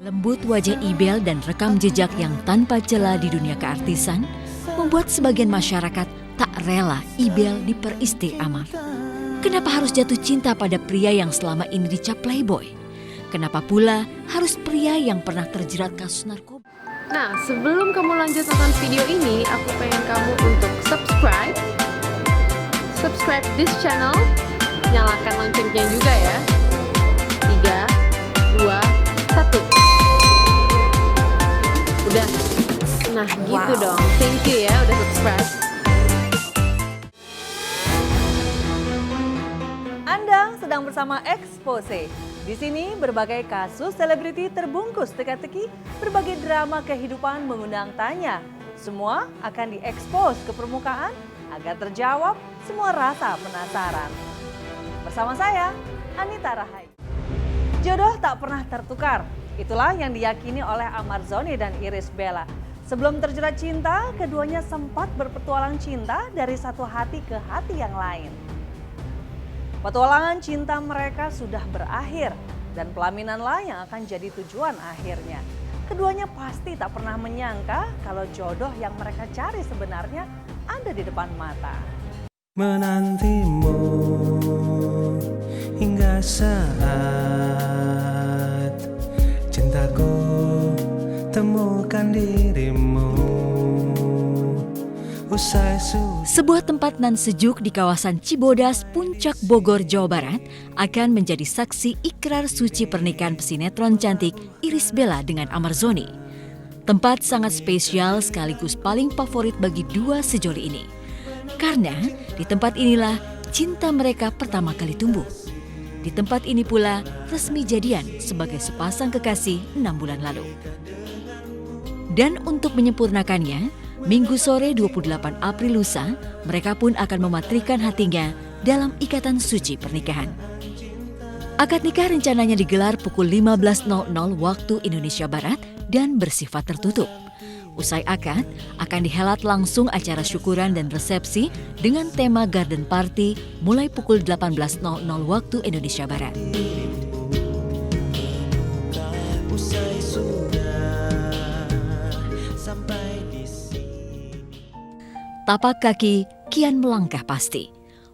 Lembut wajah Ibel dan rekam jejak yang tanpa celah di dunia keartisan membuat sebagian masyarakat tak rela Ibel diperisti Amar. Kenapa harus jatuh cinta pada pria yang selama ini dicap playboy? Kenapa pula harus pria yang pernah terjerat kasus narkoba? Nah, sebelum kamu lanjut nonton video ini, aku pengen kamu untuk subscribe this channel, nyalakan loncengnya juga ya. 3, 2, 1. Udah. Nah, gitu dong. Thank you ya udah subscribe. Anda sedang bersama Expose. Di sini berbagai kasus selebriti terbungkus teka-teki, berbagai drama kehidupan mengundang tanya. Semua akan diekspos ke permukaan agar terjawab semua rasa penasaran. Bersama saya, Anita Rahayu. Jodoh tak pernah tertukar. Itulah yang diyakini oleh Amar Zoni dan Iris Bella. Sebelum terjerat cinta, keduanya sempat berpetualang cinta dari satu hati ke hati yang lain. Petualangan cinta mereka sudah berakhir dan pelaminanlah yang akan jadi tujuan akhirnya. Keduanya pasti tak pernah menyangka kalau jodoh yang mereka cari sebenarnya ada di depan mata. Menantimu hingga saat cintaku temukan dirimu. Sebuah tempat nan sejuk di kawasan Cibodas, Puncak Bogor, Jawa Barat akan menjadi saksi ikrar suci pernikahan pesinetron cantik Iris Bella dengan Amar Zoni. Tempat sangat spesial sekaligus paling favorit bagi dua sejoli ini. Karena di tempat inilah cinta mereka pertama kali tumbuh. Di tempat ini pula resmi jadian sebagai sepasang kekasih 6 bulan lalu. Dan untuk menyempurnakannya, Minggu sore 28 April lusa, mereka pun akan mematrikan hatinya dalam ikatan suci pernikahan. Akad nikah rencananya digelar pukul 15.00 waktu Indonesia Barat dan bersifat tertutup. Usai akad, akan dihelat langsung acara syukuran dan resepsi dengan tema garden party mulai pukul 18.00 waktu Indonesia Barat. Tapak kaki kian melangkah pasti.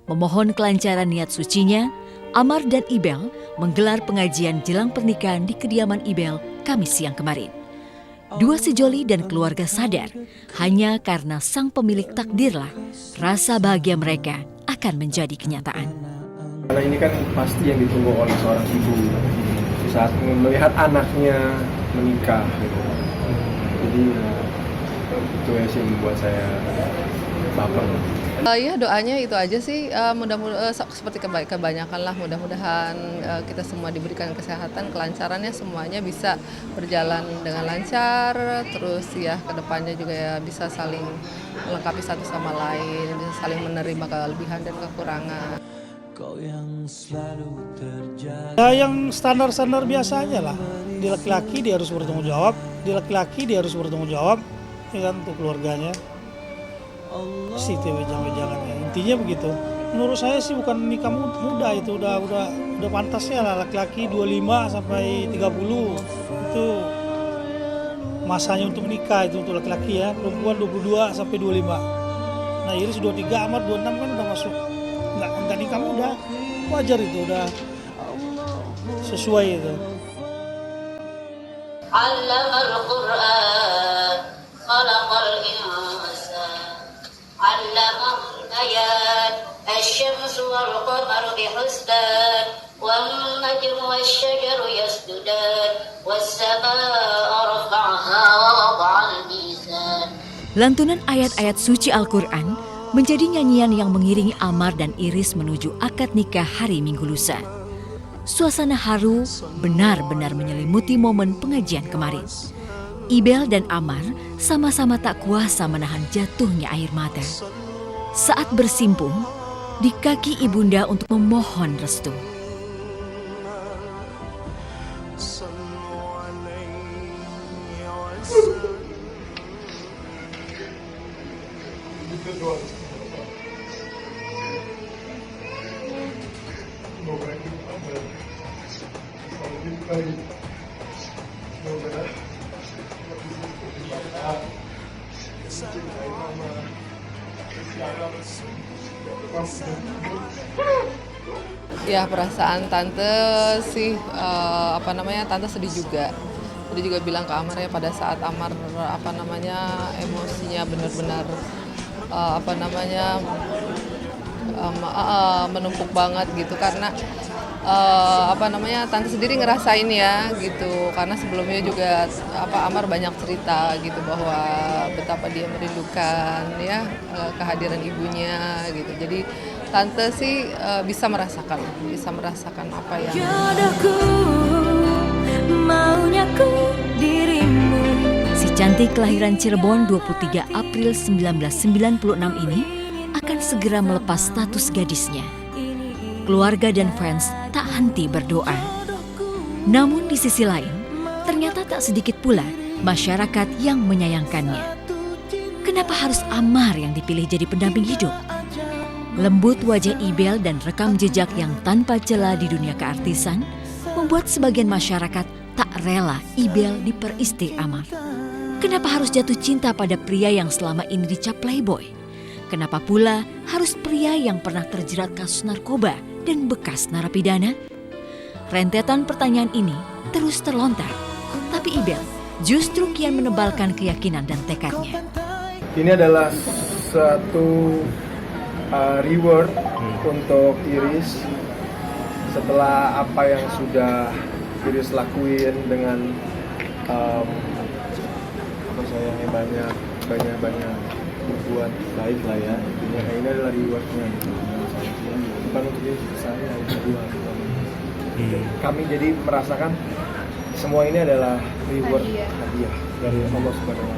Memohon kelancaran niat sucinya, Amar dan Ibel menggelar pengajian jelang pernikahan di kediaman Ibel Kamis siang kemarin. Dua sejoli dan keluarga sadar, hanya karena sang pemilik takdirlah rasa bahagia mereka akan menjadi kenyataan. Karena ini kan pasti yang ditunggu oleh seorang ibu saat melihat anaknya menikah. Jadi itu yang membuat saya baper. Ya doanya itu aja sih, mudah-mudahan seperti kebanyakan lah, mudah-mudahan kita semua diberikan kesehatan, kelancarannya semuanya bisa berjalan dengan lancar, terus ya kedepannya juga ya bisa saling melengkapi satu sama lain, bisa saling menerima kelebihan dan kekurangan. Ya yang standar-standar biasa aja lah, di laki-laki dia harus bertanggung jawab, ya kan, untuk keluarganya. Sih jangan intinya begitu. Menurut saya sih bukan nikah muda, itu udah pantasnya lah laki-laki 25 sampai 30 itu masanya untuk nikah, itu untuk laki-laki ya. Perempuan 22 sampai 25. Nah Iris 23, Amar 26 kan udah masuk nggak nikah muda, wajar itu, udah sesuai itu. Allamal Qur'an, khalaqal insan, allamahul bayan, asy-syamsu wal qamaru bihusban, wan najmu wasy-syajaru yasjudan, was-samaa'a rafa'aha wa wada'al mizan. Lantunan ayat-ayat suci Al-Quran menjadi nyanyian yang mengiringi Amar dan Iris menuju akad nikah hari Minggu lusa. Suasana haru benar-benar menyelimuti momen pengajian kemarin. Ibel dan Amar sama-sama tak kuasa menahan jatuhnya air mata saat bersimpung di kaki ibunda untuk memohon restu. Semoga Ya perasaan tante sih tante sedih juga. Dia juga bilang ke Amar ya pada saat Amar emosinya benar-benar menumpuk banget gitu karena tante sendiri ngerasain ya gitu karena sebelumnya juga Amar banyak cerita gitu bahwa betapa dia merindukan ya kehadiran ibunya gitu. Jadi tante sih bisa merasakan apa yang Maunya ku dirimu. Si cantik kelahiran Cirebon 23 April 1996 ini akan segera melepas status gadisnya. Keluarga dan fans tak henti berdoa. Namun di sisi lain, ternyata tak sedikit pula masyarakat yang menyayangkannya. Kenapa harus Amar yang dipilih jadi pendamping hidup? Lembut wajah Ibel dan rekam jejak yang tanpa celah di dunia keartisan membuat sebagian masyarakat tak rela Ibel diperisti Amar. Kenapa harus jatuh cinta pada pria yang selama ini dicap playboy? Kenapa pula harus pria yang pernah terjerat kasus narkoba dan bekas narapidana? Rentetan pertanyaan ini terus terlontar, tapi Ibel justru kian menebalkan keyakinan dan tekadnya. Ini adalah satu reward untuk Iris setelah apa yang sudah Iris lakuin dengan sayangnya banyak berbuat baik lah ya. Ini adalah rewardnya gitu. Bukan untuk diri saya, berdua. Kami jadi merasakan semua ini adalah reward hadiah dari Allah Subhanahu wa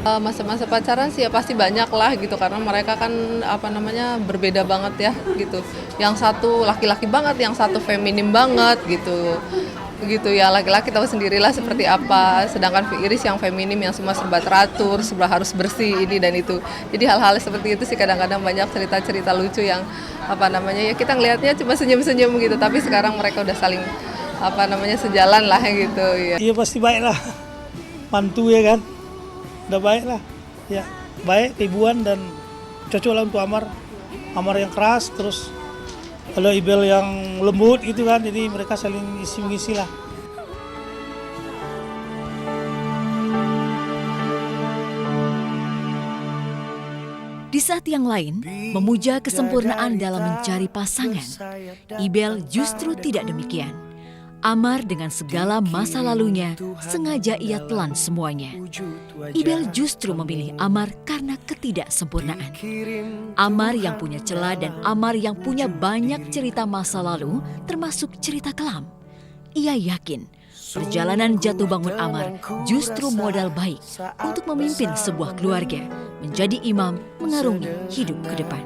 Ta'ala. Masa-masa pacaran sih ya pasti banyak lah gitu karena mereka kan berbeda banget ya gitu. Yang satu laki-laki banget, yang satu feminim banget gitu ya, laki-laki tahu sendirilah seperti apa, sedangkan Iris yang feminim yang semua serba teratur, serba harus bersih ini dan itu. Jadi hal-hal seperti itu sih kadang-kadang banyak cerita-cerita lucu yang ya kita ngelihatnya cuma senyum-senyum gitu, tapi sekarang mereka udah saling sejalan lah gitu ya. Iya pasti baik lah, mantu ya kan, udah baik lah, ya baik keibuan dan cocok lah untuk Amar yang keras, terus kalau Ibel yang lembut gitu kan, jadi mereka saling isi-mengisi lah. Di saat yang lain, memuja kesempurnaan dalam mencari pasangan, Ibel justru tidak demikian. Amar dengan segala masa lalunya, sengaja ia telan semuanya. Ibel justru memilih Amar karena ketidaksempurnaan. Amar yang punya celah dan Amar yang punya banyak cerita masa lalu, termasuk cerita kelam. Ia yakin perjalanan jatuh bangun Amar justru modal baik untuk memimpin sebuah keluarga, menjadi imam mengarungi hidup ke depan.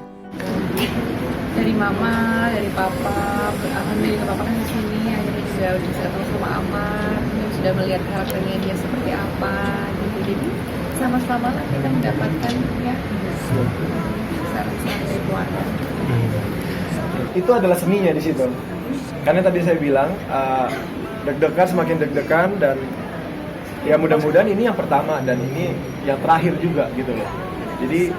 Dari mama, dari papa, alhamdulillah papa kan di sini, akhirnya juga udah bisa ketemu sama Amar, sudah melihat karakternya dia seperti apa, gitu. Jadi sama-sama lah kita mendapatkan ya saran dari keluarga. Itu adalah seninya di situ. Karena tadi saya bilang deg-degan semakin deg-degan dan ya mudah-mudahan ini yang pertama dan ini yang terakhir juga gitu loh. Jadi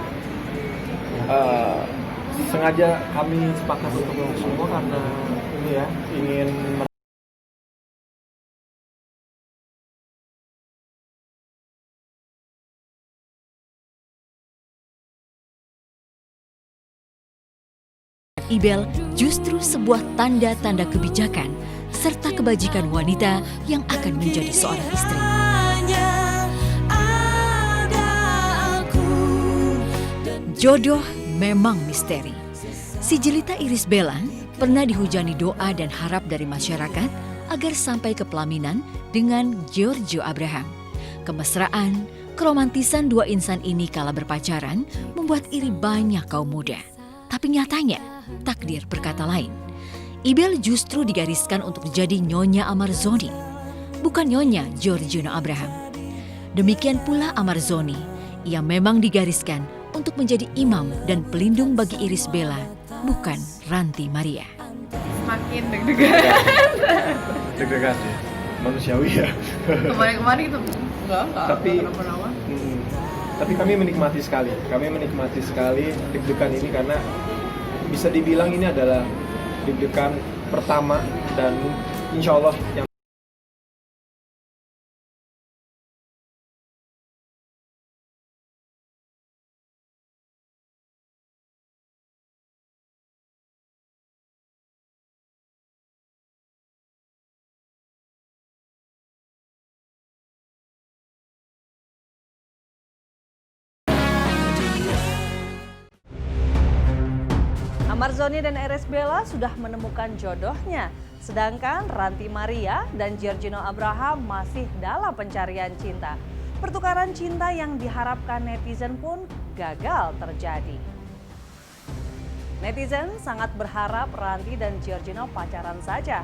sengaja kami sepakat untuk semua karena ini ya ingin Ibel justru sebuah tanda-tanda kebijakan serta kebajikan wanita yang akan menjadi seorang istri. Jodoh memang misteri. Si jelita Iris Bella pernah dihujani doa dan harap dari masyarakat agar sampai ke pelaminan dengan Giorgio Abraham. Kemesraan, keromantisan dua insan ini kala berpacaran membuat iri banyak kaum muda. Tapi nyatanya, takdir berkata lain. Ibel justru digariskan untuk menjadi Nyonya Amarzoni, bukan Nyonya Giorgio Abraham. Demikian pula Amarzoni, ia memang digariskan untuk menjadi imam dan pelindung bagi Iris Bella, bukan Ranti Maria. Semakin deg-degan. deg-degan ya, manusiawi ya. Kemarin-kemarin itu enggak. Tapi Tapi kami menikmati sekali deg-degan ini karena bisa dibilang ini adalah deg-degan pertama dan insya Allah yang Amar Zoni dan Iris Bella sudah menemukan jodohnya, sedangkan Ranti Maria dan Giorgino Abraham masih dalam pencarian cinta. Pertukaran cinta yang diharapkan netizen pun gagal terjadi. Netizen sangat berharap Ranti dan Giorgino pacaran saja,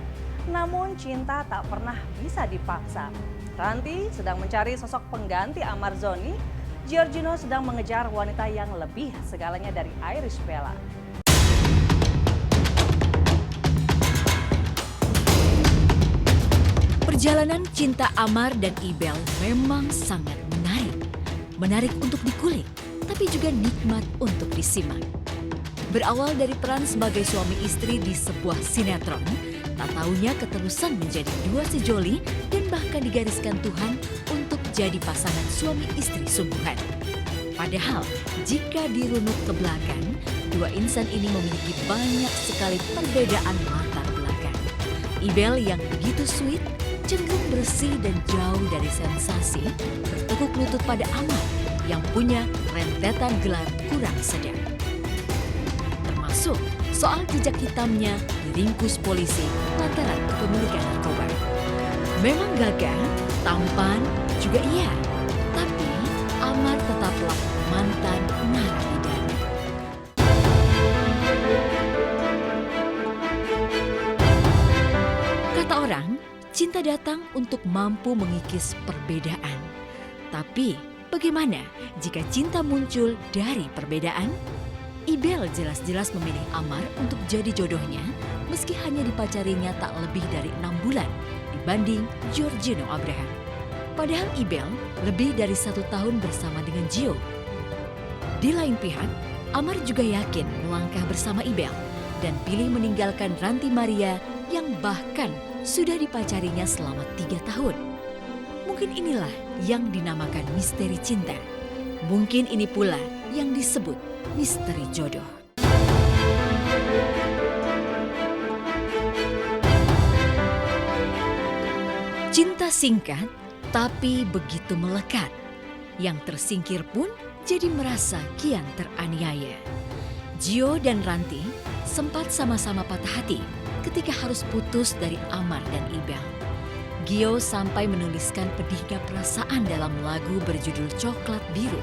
namun cinta tak pernah bisa dipaksa. Ranti sedang mencari sosok pengganti Amar Zoni, Giorgino sedang mengejar wanita yang lebih segalanya dari Iris Bella. Perjalanan cinta Amar dan Ibel memang sangat menarik. Menarik untuk dikulik, tapi juga nikmat untuk disimak. Berawal dari peran sebagai suami istri di sebuah sinetron, tak taunya keterusan menjadi dua sejoli dan bahkan digariskan Tuhan untuk jadi pasangan suami istri sungguhan. Padahal, jika dirunut ke belakang, dua insan ini memiliki banyak sekali perbedaan latar belakang. Ibel yang begitu sweet, cenderung bersih dan jauh dari sensasi, bertekuk lutut pada Amar yang punya rentetan gelar kurang sedap. Termasuk soal jejak hitamnya diringkus polisi lantaran kepemilikan narkoba. Memang gagah, tampan, juga iya, tapi Amar tetaplah mantan narapidana. Kata orang, cinta datang untuk mampu mengikis perbedaan. Tapi bagaimana jika cinta muncul dari perbedaan? Ibel jelas-jelas memilih Amar untuk jadi jodohnya meski hanya dipacarinya tak lebih dari 6 bulan dibanding Giorgino Abraham. Padahal Ibel lebih dari 1 tahun bersama dengan Gio. Di lain pihak, Amar juga yakin melangkah bersama Ibel dan pilih meninggalkan Ranti Maria yang bahkan sudah dipacarinya selama 3 tahun. Mungkin inilah yang dinamakan misteri cinta. Mungkin ini pula yang disebut misteri jodoh. Cinta singkat tapi begitu melekat. Yang tersingkir pun jadi merasa kian teraniaya. Gio dan Ranti sempat sama-sama patah hati ketika harus putus dari Amar dan Ibel. Gio sampai menuliskan pedihnya perasaan dalam lagu berjudul Coklat Biru.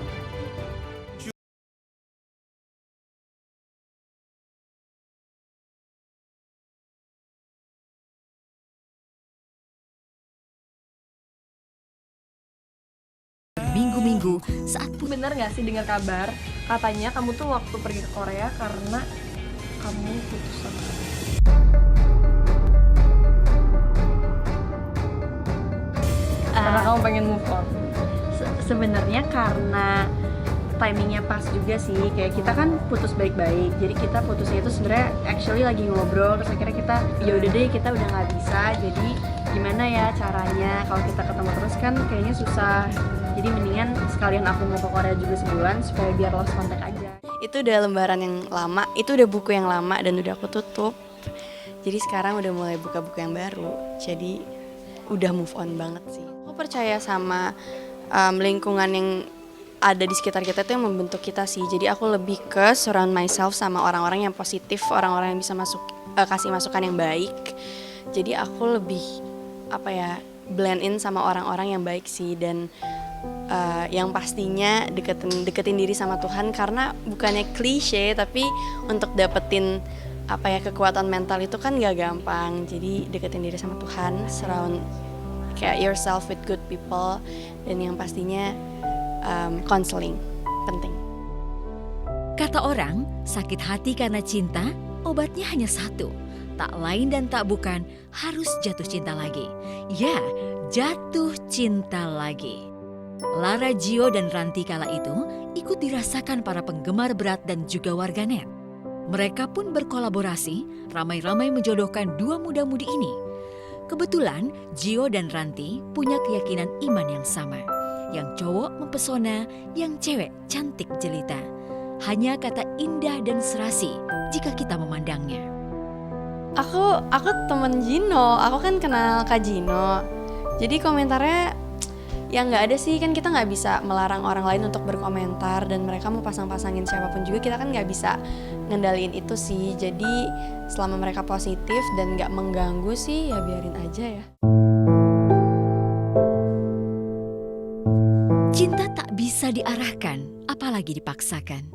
Minggu-minggu saat Bener gak sih dengar kabar katanya kamu tuh waktu pergi ke Korea karena kamu putus sama karena kamu pengen move on? Sebenarnya karena timingnya pas juga sih, kayak kita kan putus baik-baik, jadi kita putusnya itu sebenarnya actually lagi ngobrol, terus akhirnya kita ya udah deh kita udah nggak bisa, jadi gimana ya caranya kalau kita ketemu terus kan kayaknya susah, jadi mendingan sekalian aku mau ke Korea juga sebulan supaya biar lost kontak aja. Itu udah lembaran yang lama, itu udah buku yang lama dan udah aku tutup, jadi sekarang udah mulai buka buku yang baru, jadi udah move on banget sih. Aku percaya sama lingkungan yang ada di sekitar kita itu yang membentuk kita sih. Jadi aku lebih ke surround myself sama orang-orang yang positif, orang-orang yang bisa kasih masukan yang baik. Jadi aku lebih blend in sama orang-orang yang baik sih, dan yang pastinya deketin diri sama Tuhan, karena bukannya klise tapi untuk dapetin kekuatan mental itu kan gak gampang. Jadi deketin diri sama Tuhan, surround yourself with good people, dan yang pastinya counseling penting. Kata orang, sakit hati karena cinta, obatnya hanya satu. Tak lain dan tak bukan, harus jatuh cinta lagi. Ya, jatuh cinta lagi. Lara Gio dan Ranti kala itu ikut dirasakan para penggemar berat dan juga warganet. Mereka pun berkolaborasi, ramai-ramai menjodohkan dua muda-mudi ini. Kebetulan Gio dan Ranti punya keyakinan iman yang sama. Yang cowok mempesona, yang cewek cantik jelita. Hanya kata indah dan serasi jika kita memandangnya. Aku temen Gino, aku kan kenal Kak Gino. Jadi komentarnya ya nggak ada sih, kan kita nggak bisa melarang orang lain untuk berkomentar, dan mereka mau pasang-pasangin siapapun juga kita kan nggak bisa ngendaliin itu sih. Jadi selama mereka positif dan nggak mengganggu sih ya biarin aja ya. Cinta tak bisa diarahkan, apalagi dipaksakan.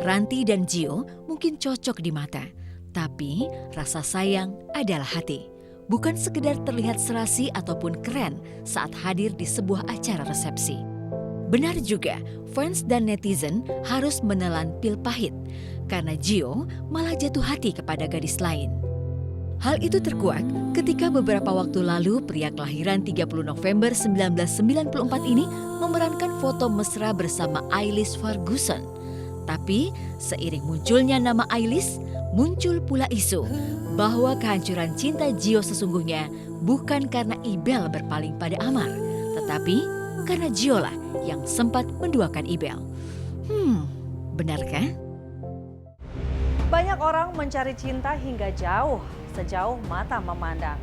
Ranti dan Gio mungkin cocok di mata, tapi rasa sayang adalah hati. Bukan sekedar terlihat serasi ataupun keren saat hadir di sebuah acara resepsi. Benar juga, fans dan netizen harus menelan pil pahit karena Gio malah jatuh hati kepada gadis lain. Hal itu terkuak ketika beberapa waktu lalu pria kelahiran 30 November 1994 ini memerankan foto mesra bersama Ailis Ferguson. Tapi seiring munculnya nama Ailis, muncul pula isu bahwa kehancuran cinta Gio sesungguhnya bukan karena Ibel berpaling pada Amar, tetapi karena Gio lah yang sempat menduakan Ibel. Benarkah? Banyak orang mencari cinta hingga jauh, sejauh mata memandang.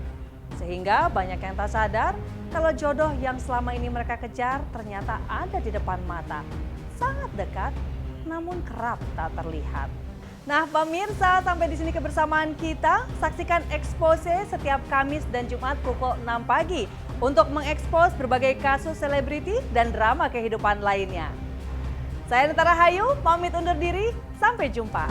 Sehingga banyak yang tak sadar kalau jodoh yang selama ini mereka kejar ternyata ada di depan mata. Sangat dekat, namun kerap tak terlihat. Nah pemirsa, sampai di sini kebersamaan kita. Saksikan Expose setiap Kamis dan Jumat pukul 6 pagi untuk mengekspos berbagai kasus selebriti dan drama kehidupan lainnya. Saya Neta Rahayu, pamit undur diri, sampai jumpa.